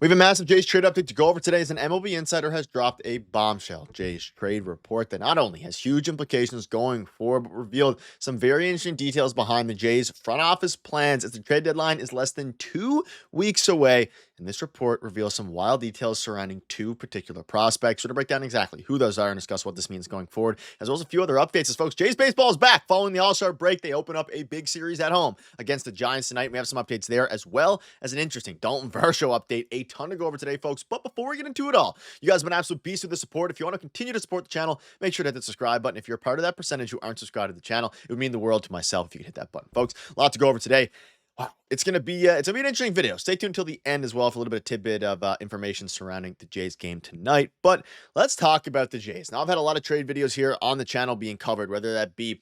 We have a massive Jays trade update to go over today as an MLB insider has dropped a bombshell Jays trade report that not only has huge implications going forward, but revealed some very interesting details behind the Jays front office plans as the trade deadline is less than 2 weeks away. And this report reveals some wild details surrounding two particular prospects. We're going to break down exactly who those are and discuss what this means going forward, as well as a few other updates. As folks, Jays baseball is back following the All-Star break. They open up a big series at home against the Giants tonight. We have some updates there, as well as an interesting Dalton Varsho update. A ton to go over today, folks. But before we get into it all, you guys have been absolute beasts with the support. If you want to continue to support the channel, make sure to hit the subscribe button. If you're a part of that percentage who aren't subscribed to the channel, it would mean the world to myself if you could hit that button, folks. A lot to go over today. Wow, it's gonna be an interesting video. Stay tuned until the end as well for a little bit of tidbit of information surrounding the Jays game tonight. But let's talk about the Jays. Now, I've had a lot of trade videos here on the channel being covered, whether that be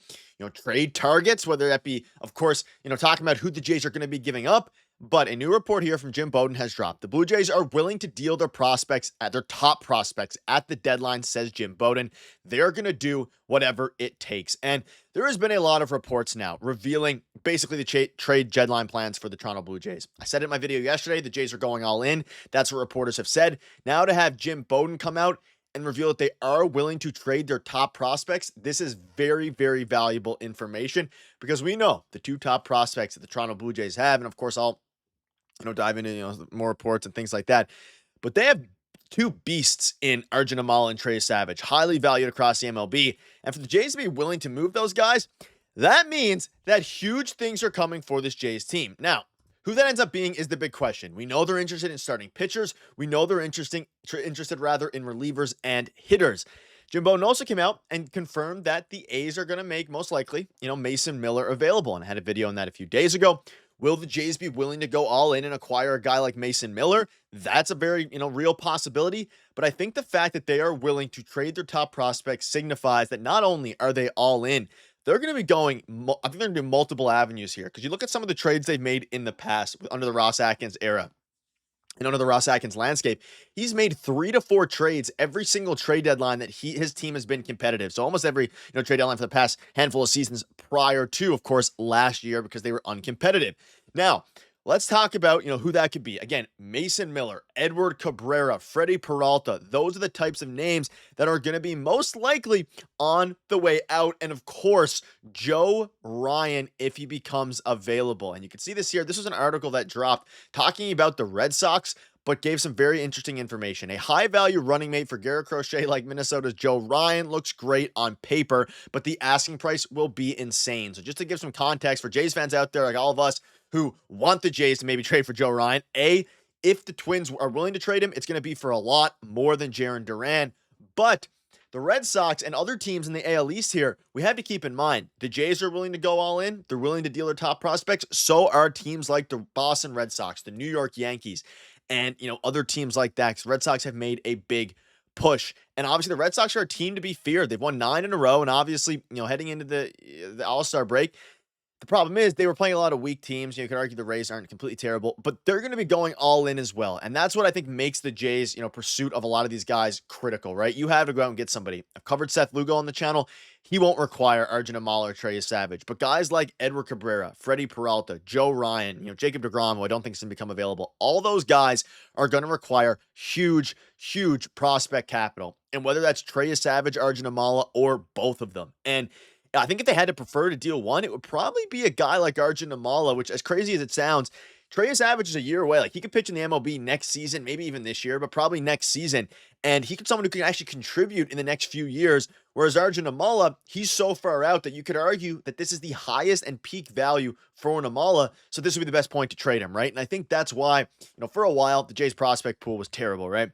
trade targets, whether that be, of course, talking about who the Jays are going to be giving up. But a new report here from Jim Bowden has dropped. The Blue Jays are willing to deal their prospects at their top prospects at the deadline, says Jim Bowden. They're going to do whatever it takes. And there has been a lot of reports now revealing basically the trade deadline plans for the Toronto Blue Jays. I said it in my video yesterday, the Jays are going all in. That's what reporters have said. Now to have Jim Bowden come out and reveal that they are willing to trade their top prospects, this is very, very valuable information because we know the two top prospects that the Toronto Blue Jays have. And of course, I'll dive into more reports and things like that. But they have two beasts in Arjun Amala and Trey Savage, highly valued across the MLB. And for the Jays to be willing to move those guys, that means that huge things are coming for this Jays team. Now, who that ends up being is the big question. We know they're interested in starting pitchers. We know they're interested rather in relievers and hitters. Jim Bowden also came out and confirmed that the A's are going to make, most likely, Mason Miller available. And I had a video on that a few days ago. Will the Jays be willing to go all in and acquire a guy like Mason Miller? That's a very, real possibility. But I think the fact that they are willing to trade their top prospects signifies that not only are they all in, they're going to be going, I think they're going to do multiple avenues here. Because you look at some of the trades they've made in the past under the Ross Atkins era. And under the Ross Atkins landscape, he's made 3 to 4 trades every single trade deadline that his team has been competitive. So almost every trade deadline for the past handful of seasons prior to, of course, last year because they were uncompetitive. Now, let's talk about who that could be. Again, Mason Miller, Edward Cabrera, Freddie Peralta. Those are the types of names that are going to be most likely on the way out. And of course, Joe Ryan, if he becomes available. And you can see this here. This was an article that dropped talking about the Red Sox, but gave some very interesting information. A high-value running mate for Garrett Crochet like Minnesota's Joe Ryan looks great on paper, but the asking price will be insane. So just to give some context for Jays fans out there like all of us who want the Jays to maybe trade for Joe Ryan, if the Twins are willing to trade him, it's going to be for a lot more than Jarren Duran. But the Red Sox and other teams in the AL East here, we have to keep in mind, the Jays are willing to go all in. They're willing to deal their top prospects. So are teams like the Boston Red Sox, the New York Yankees, and, other teams like that. Red Sox have made a big push. And obviously the Red Sox are a team to be feared. They've won 9 in a row. And obviously, heading into the All-Star break, the problem is they were playing a lot of weak teams. You could argue the Rays aren't completely terrible, but they're going to be going all in as well. And that's what I think makes the Jays, pursuit of a lot of these guys critical, right? You have to go out and get somebody. I've covered Seth Lugo on the channel. He won't require Arjun Amala or Trey Savage. But guys like Edward Cabrera, Freddie Peralta, Joe Ryan, Jacob deGrom, who I don't think is going to become available, all those guys are going to require huge, huge prospect capital. And whether that's Trey Savage, Arjun Amala, or both of them. And I think if they had to prefer to deal one, it would probably be a guy like Arjun Amala, which, as crazy as it sounds, Trey Savage is a year away. Like, he could pitch in the MLB next season, maybe even this year, but probably next season. And he could someone who can actually contribute in the next few years. Whereas Arjun Amala, he's so far out that you could argue that this is the highest and peak value for an Amala. So this would be the best point to trade him, right? And I think that's why, for a while, the Jays prospect pool was terrible, right?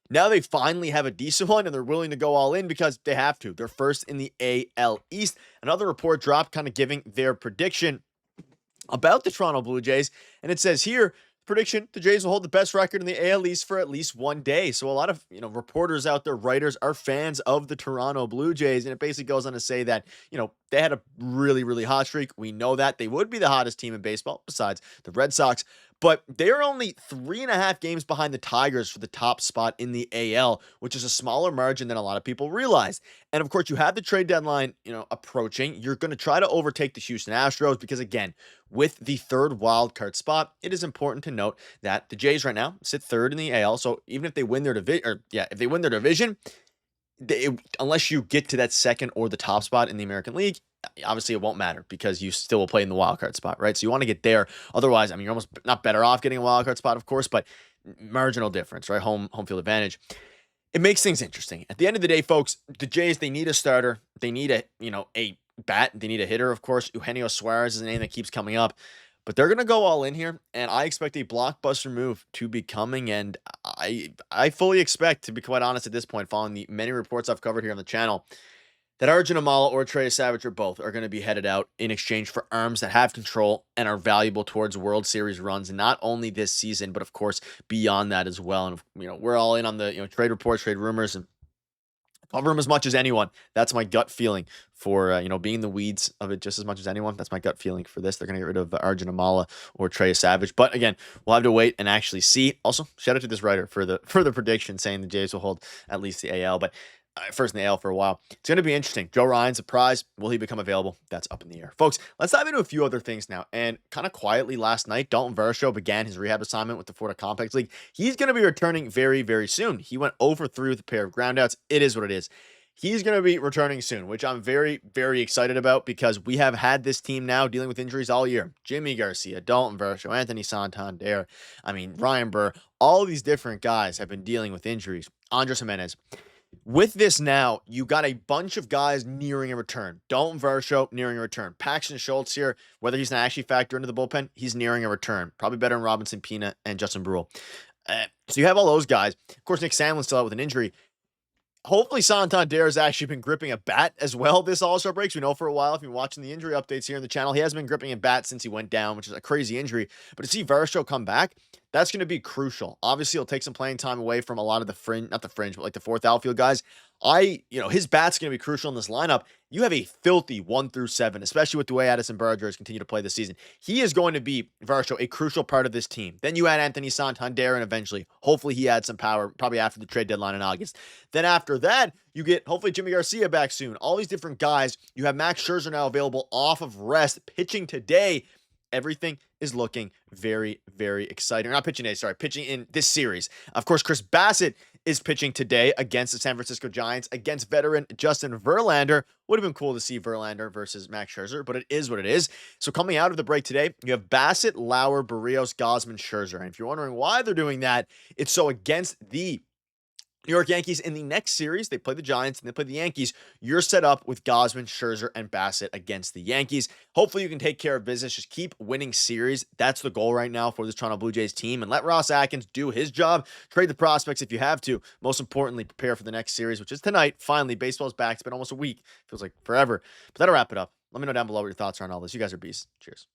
Now they finally have a decent one, and they're willing to go all in because they have to. They're first in the AL East. Another report dropped kind of giving their prediction about the Toronto Blue Jays, and it says here, prediction, the Jays will hold the best record in the AL East for at least one day. So a lot of, reporters out there, writers, are fans of the Toronto Blue Jays, and it basically goes on to say that, they had a really, really hot streak. We know that. They would be the hottest team in baseball, besides the Red Sox. but they're only 3.5 games behind the Tigers for the top spot in the AL, which is a smaller margin than a lot of people realize. And of course, you have the trade deadline, approaching. You're going to try to overtake the Houston Astros because, again, with the third wild card spot, it is important to note that the Jays right now sit third in the AL. So even if they win their division, if they win their division, unless you get to that second or the top spot in the American League, obviously it won't matter because you still will play in the wild card spot, right? So you want to get there. Otherwise, I mean, you're almost not better off getting a wild card spot, of course, but marginal difference, right? Home field advantage. It makes things interesting. At the end of the day, folks, the Jays, they need a starter. They need a bat. They need a hitter, of course. Eugenio Suarez is a name that keeps coming up. But they're going to go all in here, and I expect a blockbuster move to be coming, and I fully expect, to be quite honest at this point, following the many reports I've covered here on the channel, that Arjun Amala or Trey Savage or both are going to be headed out in exchange for arms that have control and are valuable towards World Series runs, not only this season, but of course beyond that as well. And we're all in on the trade reports, trade rumors, and cover them as much as anyone. That's my gut feeling for, being in the weeds of it just as much as anyone. That's my gut feeling for this. They're going to get rid of Arjun Amala or Trey Savage. But again, we'll have to wait and actually see. Also, shout out to this writer for the prediction saying the Jays will hold at least the AL. But first in the AL for a while. It's going to be interesting. Joe Ryan's a prize. Will he become available? That's up in the air. Folks, let's dive into a few other things now. And kind of quietly last night, Dalton Varsho began his rehab assignment with the Florida Complex League. He's going to be returning very, very soon. He went over 3 with a pair of groundouts. It is what it is. He's going to be returning soon, which I'm very, very excited about because we have had this team now dealing with injuries all year. Jimmy Garcia, Dalton Varsho, Anthony Santander, Ryan Burr, all these different guys have been dealing with injuries. Andres Jimenez. With this now, you got a bunch of guys nearing a return. Dalton Varsho nearing a return. Paxton Schultz here, whether he's going to actually factor into the bullpen, he's nearing a return. Probably better than Robinson Pina and Justin Brule. So you have all those guys. Of course, Nick Sandlin's still out with an injury. Hopefully Santander has actually been gripping a bat as well this All-Star break. We know for a while, if you've been watching the injury updates here on the channel, he has been gripping a bat since he went down, which is a crazy injury. But to see Varsho come back, that's going to be crucial. Obviously, he'll take some playing time away from a lot of the fringe, not the fringe, but like the fourth outfield guys. His bat's going to be crucial in this lineup. You have a filthy 1 through 7, especially with the way Addison Barger has continued to play this season. He is going to be, Varsho, a crucial part of this team. Then you add Anthony Santander, and eventually, hopefully he adds some power, probably after the trade deadline in August. Then after that, you get, hopefully, Jimmy Garcia back soon. All these different guys. You have Max Scherzer now available off of rest, pitching today. Everything is looking very, very exciting. Not pitching today, sorry, pitching in this series. Of course, Chris Bassett is pitching today against the San Francisco Giants, against veteran Justin Verlander. Would have been cool to see Verlander versus Max Scherzer, but it is what it is. So coming out of the break today, you have Bassett, Lauer, Berríos, Gausman, Scherzer. And if you're wondering why they're doing that, it's so against the New York Yankees in the next series, they play the Giants and they play the Yankees. You're set up with Gausman, Scherzer, and Bassett against the Yankees. Hopefully you can take care of business. Just keep winning series. That's the goal right now for this Toronto Blue Jays team. And let Ross Atkins do his job. Trade the prospects if you have to. Most importantly, prepare for the next series, which is tonight. Finally, baseball's back. It's been almost a week. Feels like forever. But that'll wrap it up. Let me know down below what your thoughts are on all this. You guys are beasts. Cheers.